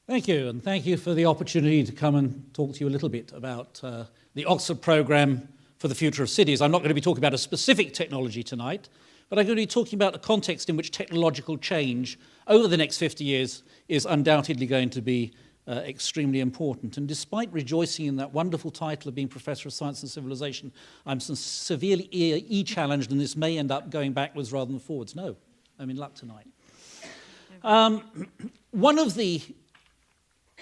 Thank you, and thank you for the opportunity to come and talk to you a little bit about the Oxford Programme for the Future of Cities. I'm not going to be talking about a specific technology tonight, but I'm going to be talking about a context in which technological change over the next 50 years is undoubtedly going to be extremely important. And despite rejoicing in that wonderful title of being Professor of Science and Civilization, I'm severely E-challenged, and this may end up going backwards rather than forwards. No, I'm in luck tonight. One of the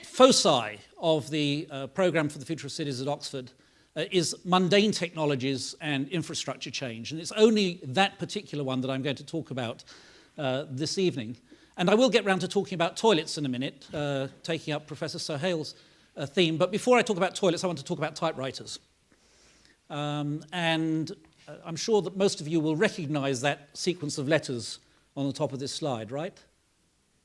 foci of the Programme for the Future of Cities at Oxford is mundane technologies and infrastructure change. And it's only that particular one that I'm going to talk about this evening. And I will get round to talking about toilets in a minute, taking up Professor Sohail's theme. But before I talk about toilets, I want to talk about typewriters. And I'm sure that most of you will recognize that sequence of letters on the top of this slide, right?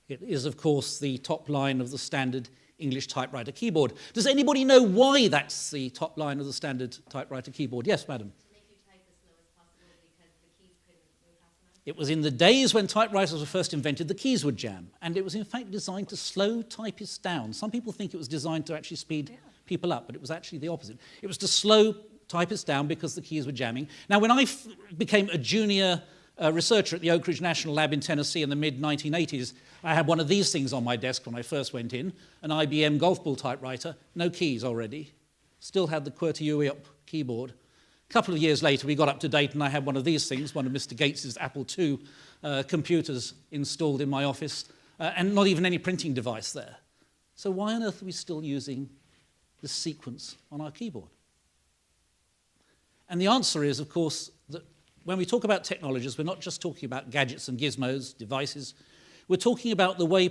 It is, of course, the top line of the standard English typewriter keyboard. Does anybody know why that's the top line of the standard typewriter keyboard? Yes, madam. To make you type as slow as possible because the keys couldn't move fast enough. It was in the days when typewriters were first invented, the keys would jam. And it was in fact designed to slow typists down. Some people think it was designed to actually speed people up, but it was actually the opposite. It was to slow typists down because the keys were jamming. Now, when I became a junior researcher at the Oak Ridge National Lab in Tennessee in the mid-1980s, I had one of these things on my desk when I first went in, an IBM golf ball typewriter, no keys already, still had the QWERTY keyboard. A couple of years later, we got up to date, and I had one of these things, one of Mr. Gates's Apple II computers installed in my office, and not even any printing device there. So why on earth are we still using this sequence on our keyboard? And the answer is, of course, that when we talk about technologies, we're not just talking about gadgets and gizmos, devices. We're talking about the way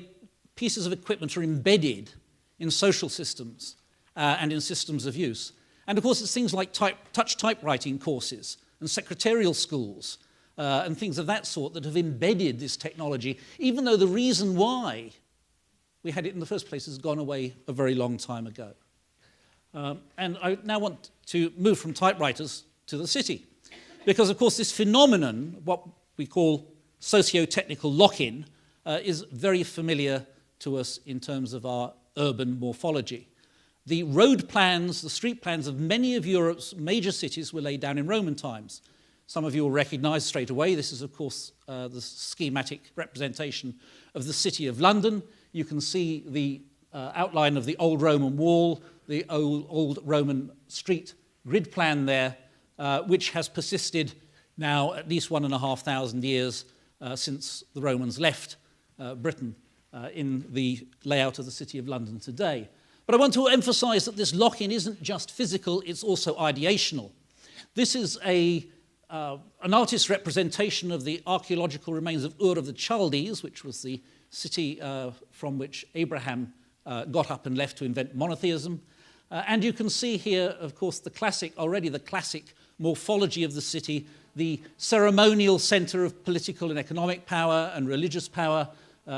pieces of equipment are embedded in social systems and in systems of use. And of course, it's things like touch typewriting courses and secretarial schools and things of that sort that have embedded this technology, even though the reason why we had it in the first place has gone away a very long time ago. And I now want to move from typewriters to the city. Because, of course, this phenomenon, what we call socio-technical lock-in, is very familiar to us in terms of our urban morphology. The road plans, the street plans of many of Europe's major cities were laid down in Roman times. Some of you will recognize straight away, this is, of course, the schematic representation of the City of London. You can see the outline of the old Roman wall, the old Roman street grid plan there, which has persisted now at least 1,500 years since the Romans left Britain in the layout of the City of London today. But I want to emphasize that this lock-in isn't just physical, it's also ideational. This is an artist's representation of the archaeological remains of Ur of the Chaldees, which was the city from which Abraham got up and left to invent monotheism. And you can see here, of course, the classic morphology of the city, the ceremonial center of political and economic power and religious power,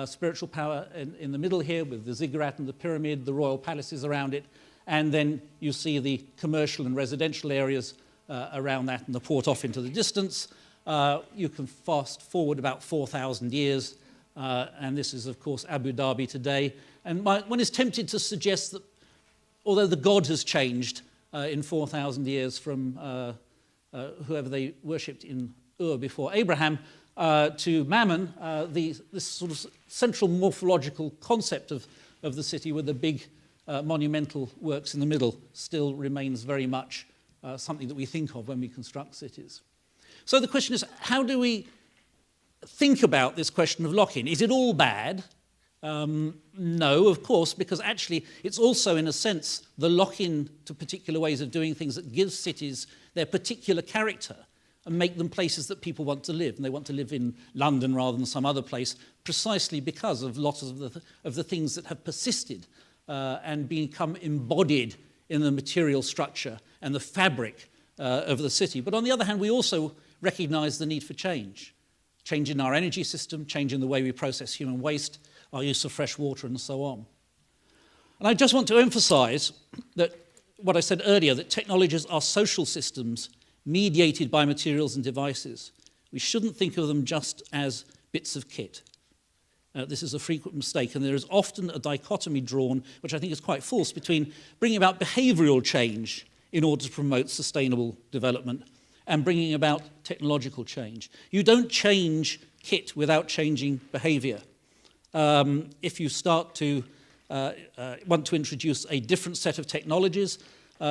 spiritual power in the middle here with the ziggurat and the pyramid, the royal palaces around it, and then you see the commercial and residential areas around that and the port off into the distance. You can fast forward about 4,000 years, and this is, of course, Abu Dhabi today. And one is tempted to suggest that although the god has changed in 4,000 years from whoever they worshipped in Ur before Abraham, to Mammon, this sort of central morphological concept of the city with the big monumental works in the middle still remains very much something that we think of when we construct cities. So the question is, how do we think about this question of lock-in? Is it all bad? No, of course, because actually it's also, in a sense, the lock-in to particular ways of doing things that gives cities their particular character and make them places that people want to live. And they want to live in London rather than some other place, precisely because of lots of the things that have persisted and become embodied in the material structure and the fabric of the city. But on the other hand, we also recognize the need for change. Change in our energy system, change in the way we process human waste, our use of fresh water, and so on. And I just want to emphasize that what I said earlier, that technologies are social systems mediated by materials and devices. We shouldn't think of them just as bits of kit. This is a frequent mistake, and there is often a dichotomy drawn, which I think is quite false, between bringing about behavioural change in order to promote sustainable development and bringing about technological change. You don't change kit without changing behaviour. If you start to want to introduce a different set of technologies,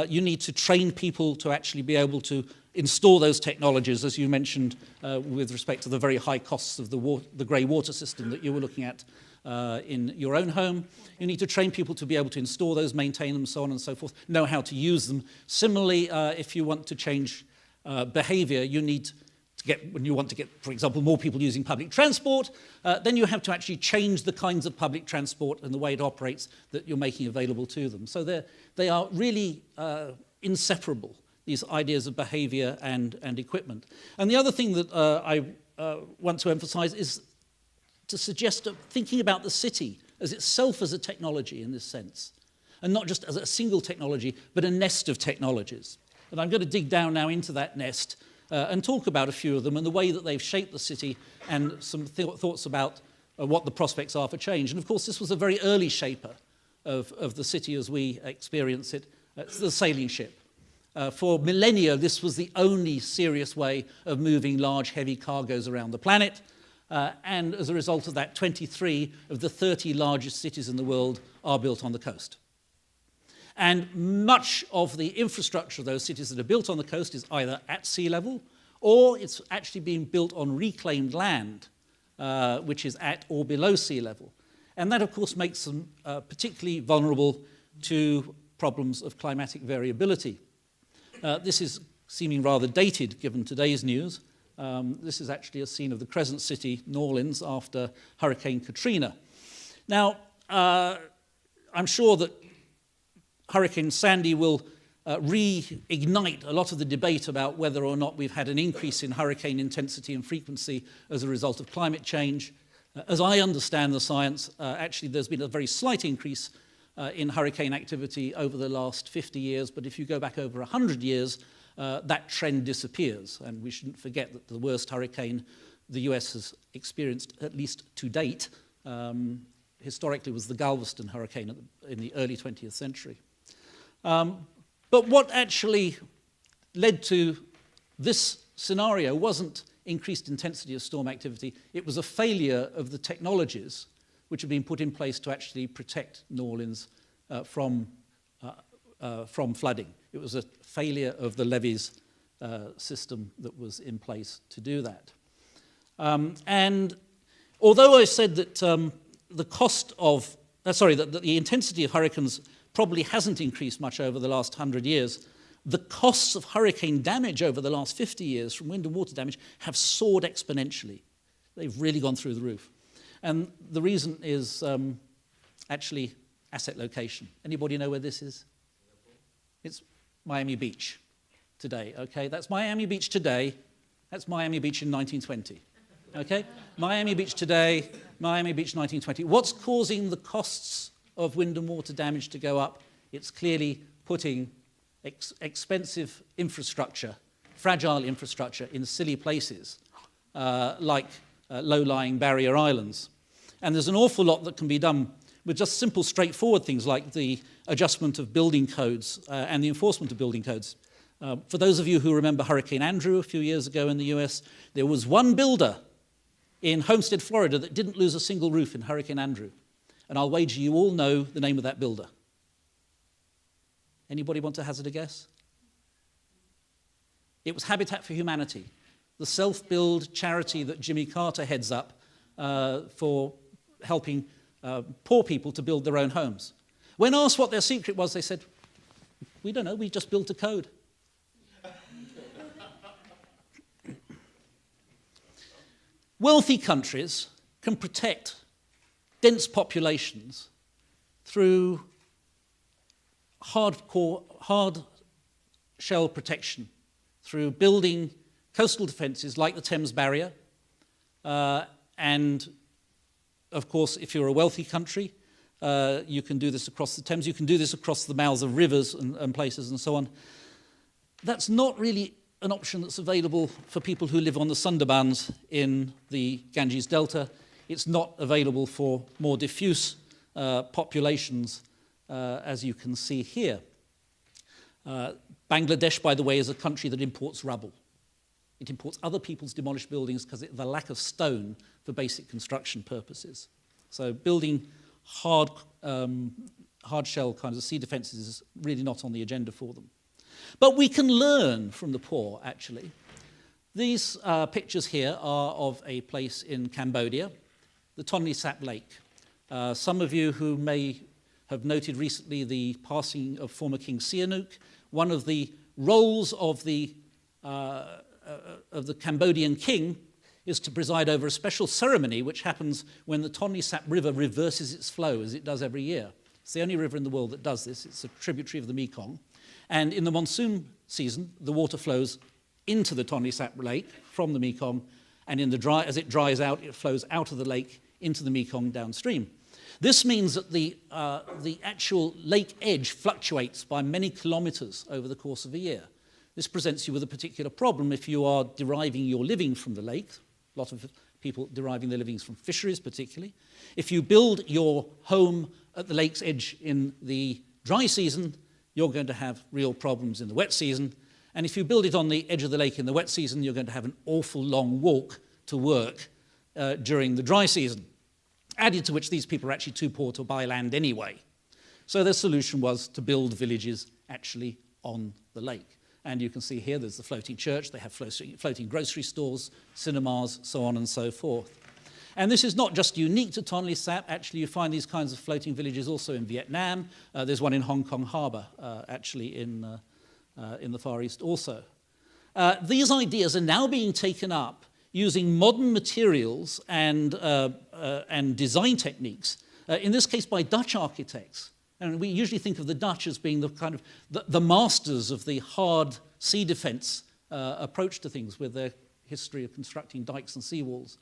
you need to train people to actually be able to install those technologies, as you mentioned, with respect to the very high costs of the grey water system that you were looking at in your own home. You need to train people to be able to install those, maintain them, so on and so forth, know how to use them. Similarly, if you want to change behaviour, you need to get, when you want to get, for example, more people using public transport, then you have to actually change the kinds of public transport and the way it operates that you're making available to them. So they are really inseparable, these ideas of behaviour and equipment. And the other thing that I want to emphasise is to suggest thinking about the city as itself as a technology in this sense, and not just as a single technology, but a nest of technologies. And I'm going to dig down now into that nest and talk about a few of them and the way that they've shaped the city and some thoughts about what the prospects are for change. And of course, this was a very early shaper of the city as we experience it. It's the sailing ship. For millennia, this was the only serious way of moving large, heavy cargoes around the planet. And as a result of that, 23 of the 30 largest cities in the world are built on the coast. And much of the infrastructure of those cities that are built on the coast is either at sea level or it's actually being built on reclaimed land, which is at or below sea level. And that, of course, makes them particularly vulnerable to problems of climatic variability. This is seeming rather dated given today's news. This is actually a scene of the Crescent City, New Orleans, after Hurricane Katrina. Now, I'm sure that Hurricane Sandy will reignite a lot of the debate about whether or not we've had an increase in hurricane intensity and frequency as a result of climate change. As I understand the science, actually there's been a very slight increase in hurricane activity over the last 50 years, but if you go back over 100 years, that trend disappears. And we shouldn't forget that the worst hurricane the US has experienced, at least to date, historically was the Galveston hurricane in the early 20th century. But what actually led to this scenario wasn't increased intensity of storm activity. It was a failure of the technologies which have been put in place to actually protect New Orleans from flooding. It was a failure of the levees system that was in place to do that. And although I said that the cost of, that the intensity of hurricanes probably hasn't increased much over the last 100 years, the costs of hurricane damage over the last 50 years from wind and water damage have soared exponentially. They've really gone through the roof. And the reason is actually asset location. Anybody know where this is? It's Miami Beach today, okay? That's Miami Beach today. That's Miami Beach in 1920, okay? Miami Beach today, Miami Beach 1920. What's causing the costs of wind and water damage to go up? It's clearly putting expensive infrastructure, fragile infrastructure in silly places like low-lying barrier islands. And there's an awful lot that can be done with just simple, straightforward things like the adjustment of building codes and the enforcement of building codes. For those of you who remember Hurricane Andrew a few years ago in the US, there was one builder in Homestead, Florida that didn't lose a single roof in Hurricane Andrew. And I'll wager you all know the name of that builder. Anybody want to hazard a guess? It was Habitat for Humanity, the self-build charity that Jimmy Carter heads up for helping poor people to build their own homes. When asked what their secret was, they said, "We don't know, we just built a code." Wealthy countries can protect dense populations through hard shell protection, through building coastal defences like the Thames Barrier. And of course, if you're a wealthy country, you can do this across the Thames, you can do this across the mouths of rivers and places and so on. That's not really an option that's available for people who live on the Sundarbans in the Ganges Delta. it's not available for more diffuse populations, as you can see here. Bangladesh, by the way, is a country that imports rubble. It imports other people's demolished buildings because of the lack of stone for basic construction purposes. So building hard shell kinds of sea defences is really not on the agenda for them. But we can learn from the poor, actually. These pictures here are of a place in Cambodia, the Tonle Sap Lake. Some of you who may have noted recently the passing of former King Sihanouk. One of the roles of the Cambodian king is to preside over a special ceremony which happens when the Tonle Sap River reverses its flow, as it does every year. It's the only river in the world that does this. It's a tributary of the Mekong. And in the monsoon season, the water flows into the Tonle Sap Lake from the Mekong, and as it dries out, it flows out of the lake into the Mekong downstream. This means that the actual lake edge fluctuates by many kilometres over the course of a year. This presents you with a particular problem if you are deriving your living from the lake. A lot of people deriving their livings from fisheries, particularly. If you build your home at the lake's edge in the dry season, you're going to have real problems in the wet season. And if you build it on the edge of the lake in the wet season, you're going to have an awful long walk to work during the dry season. Added to which these people are actually too poor to buy land anyway. So their solution was to build villages actually on the lake. And you can see here there's the floating church, they have floating grocery stores, cinemas, so on and so forth. And this is not just unique to Tonle Sap. Actually, you find these kinds of floating villages also in Vietnam. There's one in Hong Kong Harbour, actually in the Far East also. These ideas are now being taken up using modern materials and design techniques, in this case by Dutch architects. And we usually think of the Dutch as being the kind of the masters of the hard sea defence approach to things with their history of constructing dikes and seawalls.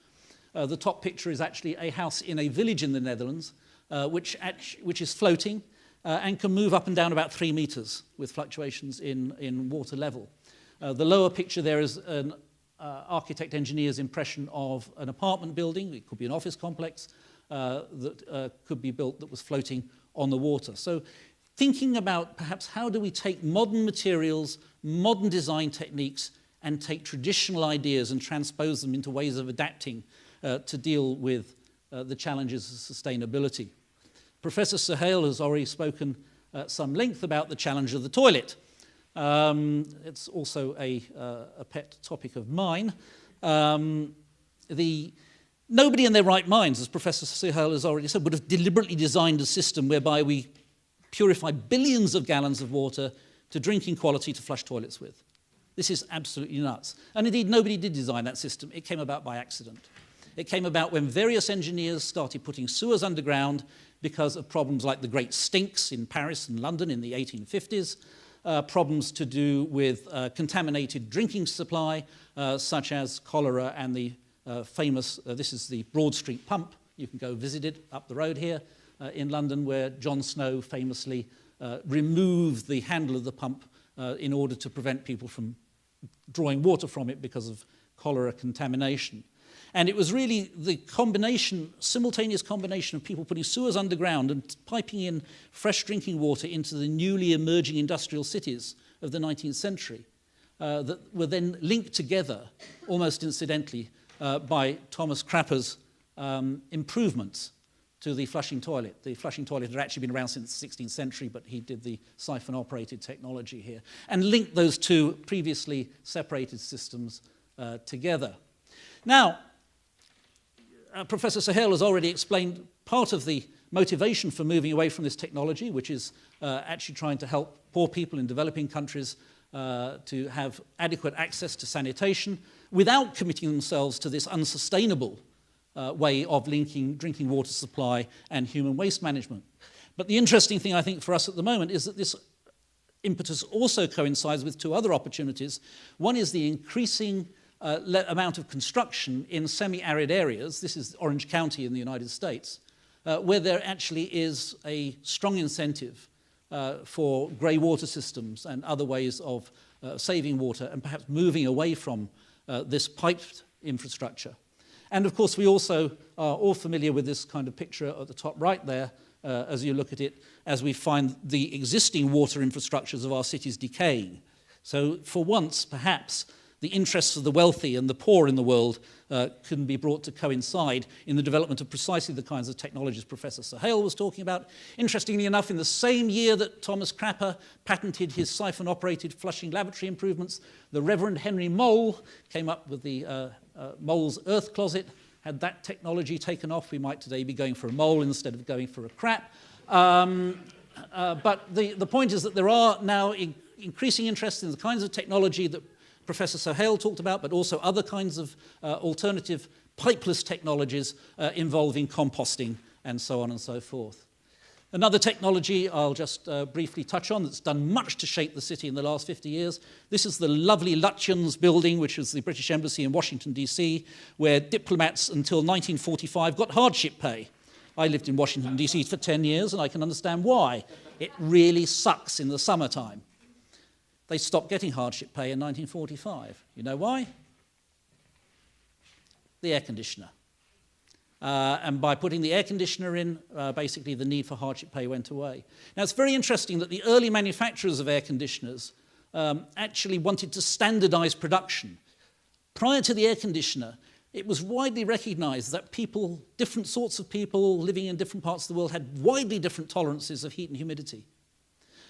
The top picture is actually a house in a village in the Netherlands, which is floating and can move up and down about 3 metres with fluctuations in water level. The lower picture there is an architect engineer's impression of an apartment building. It could be an office complex that could be built that was floating on the water. So thinking about perhaps how do we take modern materials, modern design techniques, and take traditional ideas and transpose them into ways of adapting to deal with the challenges of sustainability. Professor Suhail has already spoken at some length about the challenge of the toilet. It's also a pet topic of mine. Nobody in their right minds, as Professor Suhail has already said, would have deliberately designed a system whereby we purify billions of gallons of water to drinking quality to flush toilets with. This is absolutely nuts. And indeed, nobody did design that system. It came about by accident. It came about when various engineers started putting sewers underground because of problems like the Great Stinks in Paris and London in the 1850s, problems to do with contaminated drinking supply, such as cholera and the famous, this is the Broad Street pump. You can go visit it up the road here in London, where John Snow famously removed the handle of the pump in order to prevent people from drawing water from it because of cholera contamination. And it was really the simultaneous combination of people putting sewers underground and piping in fresh drinking water into the newly emerging industrial cities of the 19th century that were then linked together, almost incidentally, by Thomas Crapper's improvements to the flushing toilet. The flushing toilet had actually been around since the 16th century, but he did the siphon-operated technology here, and linked those two previously separated systems together. Now, Professor Suhail has already explained part of the motivation for moving away from this technology, which is actually trying to help poor people in developing countries to have adequate access to sanitation without committing themselves to this unsustainable way of linking drinking water supply and human waste management. But the interesting thing, I think, for us at the moment is that this impetus also coincides with two other opportunities. One is the increasing amount of construction in semi-arid areas. This is Orange County in the United States, where there actually is a strong incentive for grey water systems and other ways of saving water and perhaps moving away from this piped infrastructure. And of course, we also are all familiar with this kind of picture at the top right there, as you look at it, as we find the existing water infrastructures of our cities decaying. So for once, perhaps, the interests of the wealthy and the poor in the world can be brought to coincide in the development of precisely the kinds of technologies Professor Sohail was talking about. Interestingly enough, in the same year that Thomas Crapper patented his siphon-operated flushing lavatory improvements, the Reverend Henry Mole came up with the Mole's earth closet. Had that technology taken off, we might today be going for a mole instead of going for a crap. But the point is that there are now increasing interest in the kinds of technology that Professor Sohail talked about, but also other kinds of alternative pipeless technologies involving composting and so on and so forth. Another technology I'll just briefly touch on that's done much to shape the city in the last 50 years. This is the lovely Lutyens building, which is the British Embassy in Washington, D.C., where diplomats until 1945 got hardship pay. I lived in Washington, D.C. for 10 years, and I can understand why. It really sucks in the summertime. They stopped getting hardship pay in 1945. You know why? The air conditioner. And by putting the air conditioner in, basically the need for hardship pay went away. Now, it's very interesting that the early manufacturers of air conditioners actually wanted to standardize production. Prior to the air conditioner, it was widely recognized that people, different sorts of people living in different parts of the world, had widely different tolerances of heat and humidity.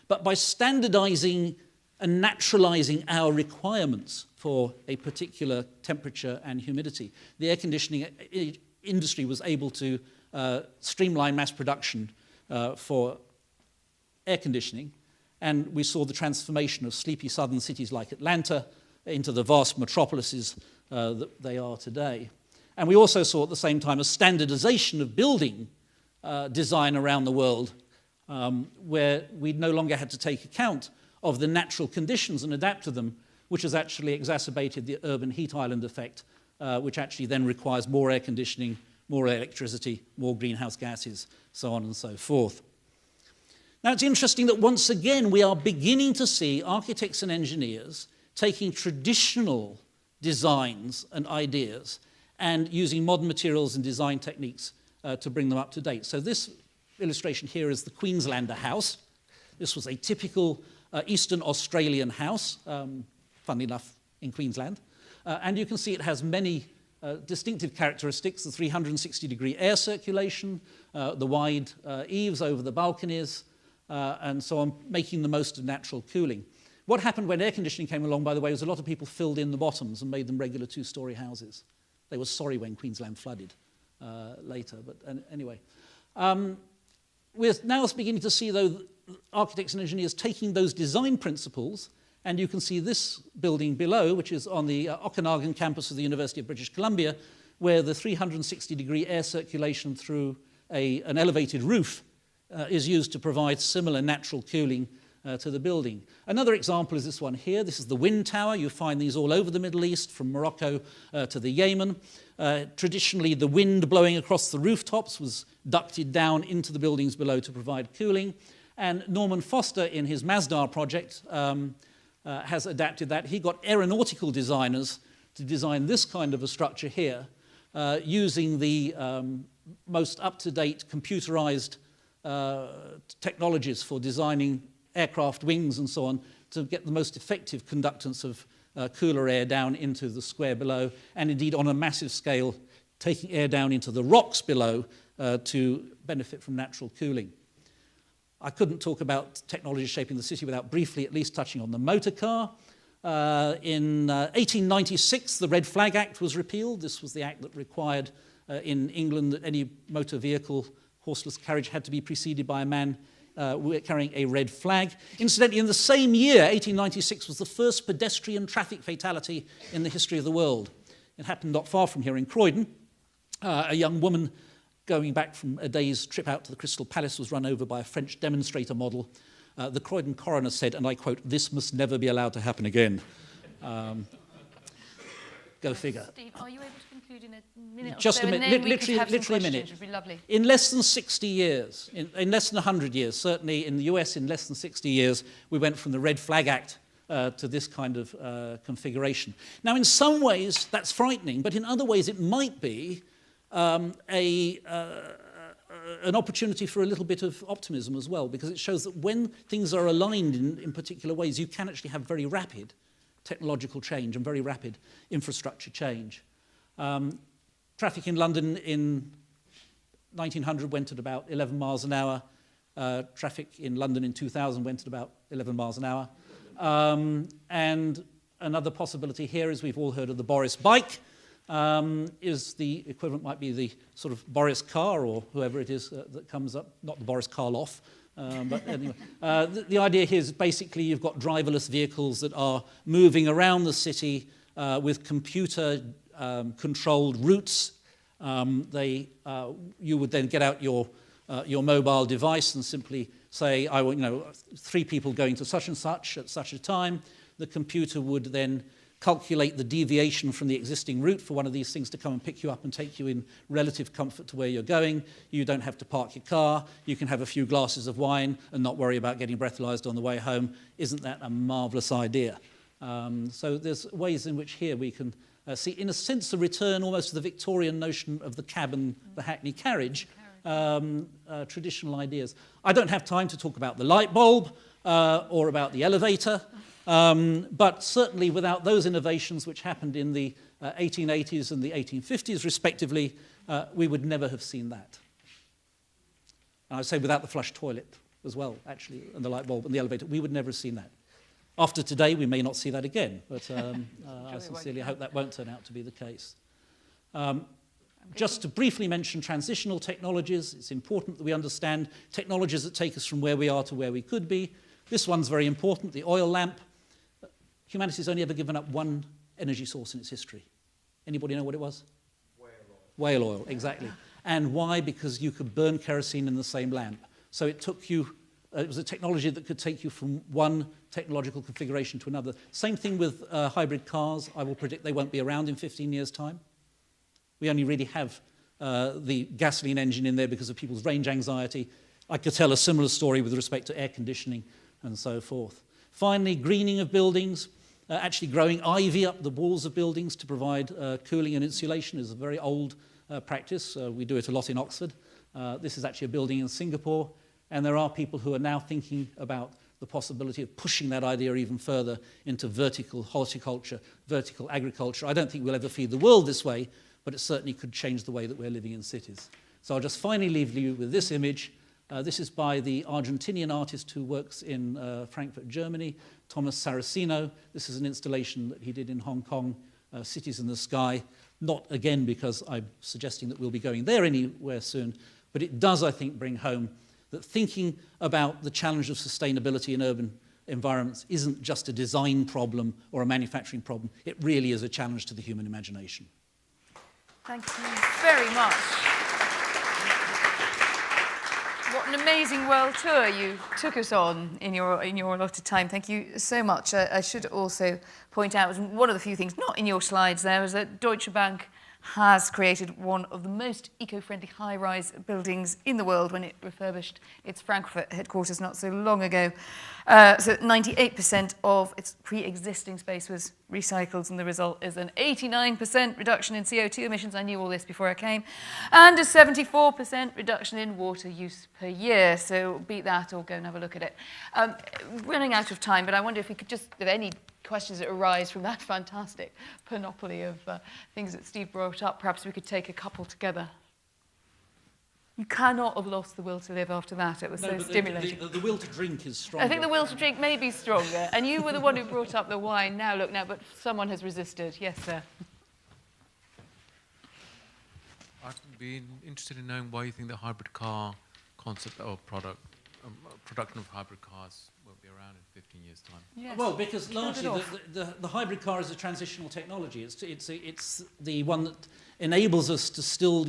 But by standardizing and naturalizing our requirements for a particular temperature and humidity, the air conditioning industry was able to streamline mass production for air conditioning, and we saw the transformation of sleepy southern cities like Atlanta into the vast metropolises that they are today. And we also saw at the same time a standardization of building design around the world, where we no longer had to take account of the natural conditions and adapt to them, which has actually exacerbated the urban heat island effect, which actually then requires more air conditioning, more electricity, more greenhouse gases, so on and so forth. Now, it's interesting that once again we are beginning to see architects and engineers taking traditional designs and ideas and using modern materials and design techniques to bring them up to date. So this illustration here is the Queenslander house. This was a typical Eastern Australian house, funnily enough, in Queensland. And you can see it has many distinctive characteristics: the 360-degree air circulation, the wide eaves over the balconies, and so on, making the most of natural cooling. What happened when air conditioning came along, by the way, was a lot of people filled in the bottoms and made them regular two-story houses. They were sorry when Queensland flooded later, but anyway. We're now beginning to see, though, architects and engineers taking those design principles, and you can see this building below, which is on the Okanagan campus of the University of British Columbia, where the 360-degree air circulation through an elevated roof is used to provide similar natural cooling to the building. Another example is this one here. This is the wind tower. You find these all over the Middle East, from Morocco to the Yemen. Traditionally, the wind blowing across the rooftops was ducted down into the buildings below to provide cooling. And Norman Foster, in his Masdar project, has adapted that. He got aeronautical designers to design this kind of a structure here, using the most up-to-date computerized technologies for designing aircraft wings and so on, to get the most effective conductance of cooler air down into the square below, and indeed on a massive scale, taking air down into the rocks below to benefit from natural cooling. I couldn't talk about technology shaping the city without briefly at least touching on the motor car. In 1896, the Red Flag Act was repealed. This was the act that required in England that any motor vehicle, horseless carriage, had to be preceded by a man carrying a red flag. Incidentally, in the same year, 1896, was the first pedestrian traffic fatality in the history of the world. It happened not far from here in Croydon. A young woman going back from a day's trip out to the Crystal Palace was run over by a French demonstrator model. The Croydon coroner said, and I quote, "This must never be allowed to happen again." Go figure. Steve, are you able to conclude in a minute Just or so? a minute, literally a minute. It would be lovely. In less than 60 years, in less than 100 years, certainly in the US in less than 60 years, we went from the Red Flag Act to this kind of configuration. Now, in some ways, that's frightening, but in other ways, it might be an opportunity for a little bit of optimism as well, because it shows that when things are aligned in particular ways, you can actually have very rapid technological change and very rapid infrastructure change. Traffic in London in 1900 went at about 11 miles an hour. Traffic in London in 2000 went at about 11 miles an hour. And another possibility here is we've all heard of the Boris bike. Is the equivalent might be the sort of Boris car or whoever it is that comes up, not the Boris Karloff. But anyway, the idea here is basically you've got driverless vehicles that are moving around the city with computer controlled routes. You would then get out your mobile device and simply say, I want 3 people going to such and such at such a time. The computer would then calculate the deviation from the existing route for one of these things to come and pick you up and take you in relative comfort to where you're going. You don't have to park your car. You can have a few glasses of wine and not worry about getting breathalyzed on the way home. Isn't that a marvelous idea? So there's ways in which here we can see, in a sense, a return almost to the Victorian notion of the cab and the hackney carriage, traditional ideas. I don't have time to talk about the light bulb or about the elevator. But certainly without those innovations which happened in the 1880s and the 1850s, respectively, we would never have seen that. And I say without the flush toilet as well, actually, and the light bulb and the elevator, we would never have seen that. After today, we may not see that again, but I sincerely hope that won't turn out to be the case. Just to briefly mention transitional technologies, it's important that we understand technologies that take us from where we are to where we could be. This one's very important, the oil lamp. Humanity's only ever given up one energy source in its history. Anybody know what it was? Whale oil, exactly. And why? Because you could burn kerosene in the same lamp. So it took you, it was a technology that could take you from one technological configuration to another. Same thing with hybrid cars. I will predict they won't be around in 15 years' time. We only really have the gasoline engine in there because of people's range anxiety. I could tell a similar story with respect to air conditioning and so forth. Finally, greening of buildings. Actually growing ivy up the walls of buildings to provide cooling and insulation is a very old practice. We do it a lot in Oxford. This is actually a building in Singapore, and there are people who are now thinking about the possibility of pushing that idea even further into vertical horticulture, vertical agriculture. I don't think we'll ever feed the world this way, but it certainly could change the way that we're living in cities. So I'll just finally leave you with this image. This is by the Argentinian artist who works in Frankfurt, Germany, Thomas Saraceno. This is an installation that he did in Hong Kong, Cities in the Sky. Not, again, because I'm suggesting that we'll be going there anywhere soon, but it does, I think, bring home that thinking about the challenge of sustainability in urban environments isn't just a design problem or a manufacturing problem. It really is a challenge to the human imagination. Thank you very much. What an amazing world tour you took us on in your allotted time. Thank you so much. I should also point out, one of the few things not in your slides there is that Deutsche Bank has created one of the most eco-friendly high-rise buildings in the world when it refurbished its Frankfurt headquarters not so long ago. So 98% of its pre-existing space was recycled, and the result is an 89% reduction in CO2 emissions. I knew all this before I came. And a 74% reduction in water use per year. So beat that or go and have a look at it. Running out of time, but I wonder if we could just, if any questions that arise from that fantastic panoply of things that Steve brought up, perhaps we could take a couple together. You cannot have lost the will to live after that. It was so stimulating. The will to drink is stronger. I think the will to drink may be stronger. And you were the one who brought up the wine. Now, look, now, but someone has resisted. Yes, sir. I'd be interested in knowing why you think the hybrid car concept or production of hybrid cars won't be around in 15 years' time. Yes. Well, because largely the hybrid car is a transitional technology. It's the one that enables us to still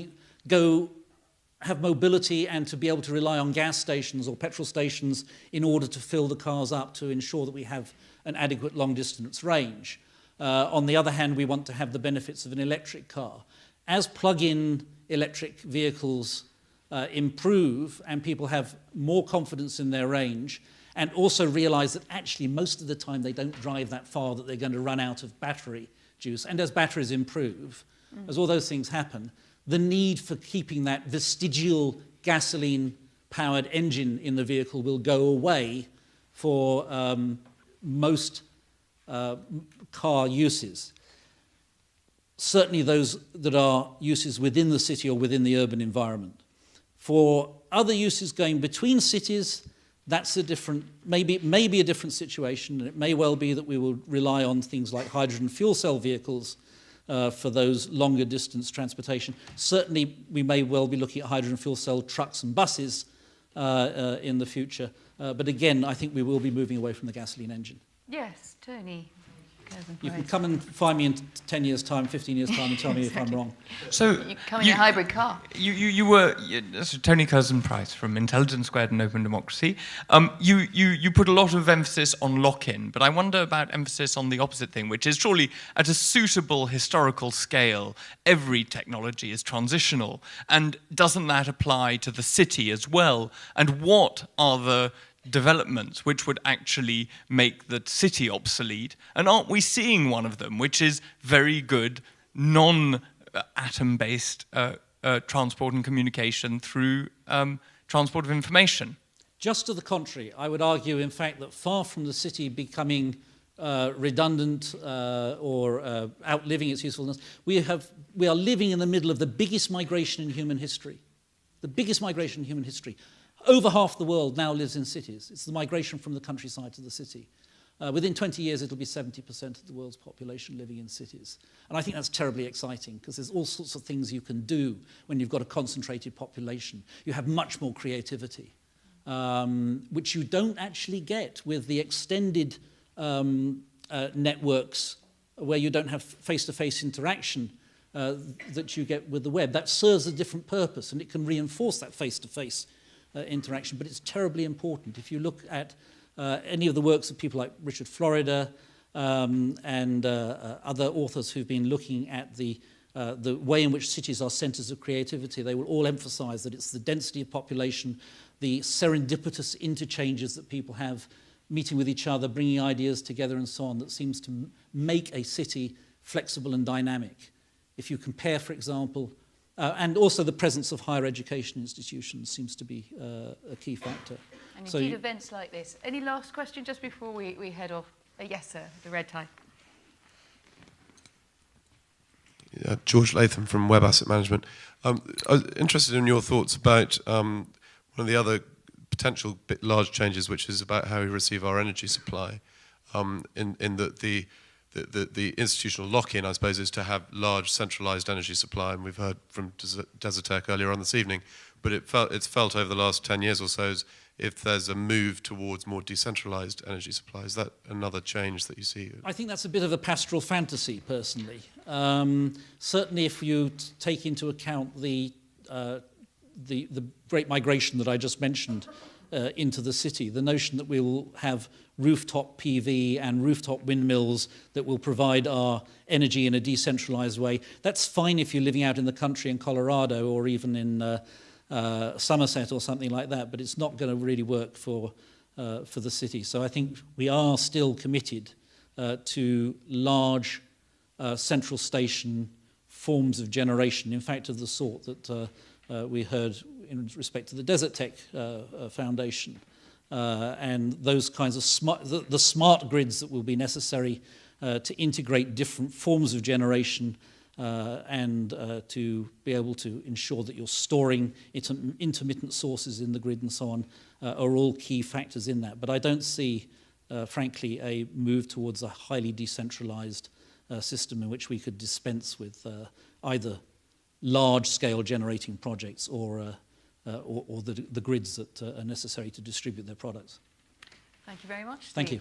have mobility and to be able to rely on gas stations or petrol stations in order to fill the cars up to ensure that we have an adequate long-distance range. On the other hand, we want to have the benefits of an electric car. As plug-in electric vehicles improve and people have more confidence in their range, and also realise that actually most of the time they don't drive that far, that they're going to run out of battery juice. And as batteries improve, as all those things happen, the need for keeping that vestigial gasoline-powered engine in the vehicle will go away for most car uses. Certainly those that are uses within the city or within the urban environment. For other uses going between cities, that's a different, maybe a different situation. And it may well be that we will rely on things like hydrogen fuel cell vehicles for those longer distance transportation. Certainly, we may well be looking at hydrogen fuel cell trucks and buses in the future. But again, I think we will be moving away from the gasoline engine. Yes, Tony. You can come and find me in 10 years' time, 15 years' time, and tell me if I'm wrong. So You come in a hybrid car. So Tony Curzon-Price from Intelligence Squared and Open Democracy. You put a lot of emphasis on lock-in, but I wonder about emphasis on the opposite thing, which is surely at a suitable historical scale, every technology is transitional, and doesn't that apply to the city as well? And what are the developments which would actually make the city obsolete? And aren't we seeing one of them, which is very good non-atom-based transport and communication through transport of information? Just to the contrary, I would argue, in fact, that far from the city becoming redundant or outliving its usefulness, we are living in the middle of the biggest migration in human history. The biggest migration in human history. Over half the world now lives in cities. It's the migration from the countryside to the city. Within 20 years, it'll be 70% of the world's population living in cities. And I think that's terribly exciting because there's all sorts of things you can do when you've got a concentrated population. You have much more creativity, which you don't actually get with the extended networks where you don't have face-to-face interaction that you get with the web. That serves a different purpose, and it can reinforce that face-to-face interaction, but it's terribly important. If you look at any of the works of people like Richard Florida and other authors who've been looking at the way in which cities are centres of creativity, they will all emphasise that it's the density of population, the serendipitous interchanges that people have, meeting with each other, bringing ideas together and so on, that seems to make a city flexible and dynamic. If you compare, for example, and also the presence of higher education institutions seems to be a key factor. And indeed, events like this. Any last question just before we head off? Yes, sir, the red tie. George Latham from Web Asset Management. I was interested in your thoughts about one of the other potential large changes, which is about how we receive our energy supply, in that the institutional lock-in, I suppose, is to have large centralised energy supply, and we've heard from Desertec earlier on this evening, but it's felt over the last 10 years or so as if there's a move towards more decentralised energy supply. Is that another change that you see? I think that's a bit of a pastoral fantasy, personally. Certainly if you take into account the great migration that I just mentioned into the city, the notion that we will have rooftop PV and rooftop windmills that will provide our energy in a decentralized way. That's fine if you're living out in the country in Colorado or even in Somerset or something like that, but it's not going to really work for the city. So I think we are still committed to large central station forms of generation, in fact, of the sort that we heard in respect to the Desertec Foundation. And those kinds of the smart grids that will be necessary to integrate different forms of generation and to be able to ensure that you're storing intermittent sources in the grid and so on are all key factors in that. But I don't see, frankly, a move towards a highly decentralized system in which we could dispense with either large-scale generating projects or the grids that are necessary to distribute their products. Thank you very much. Thank you.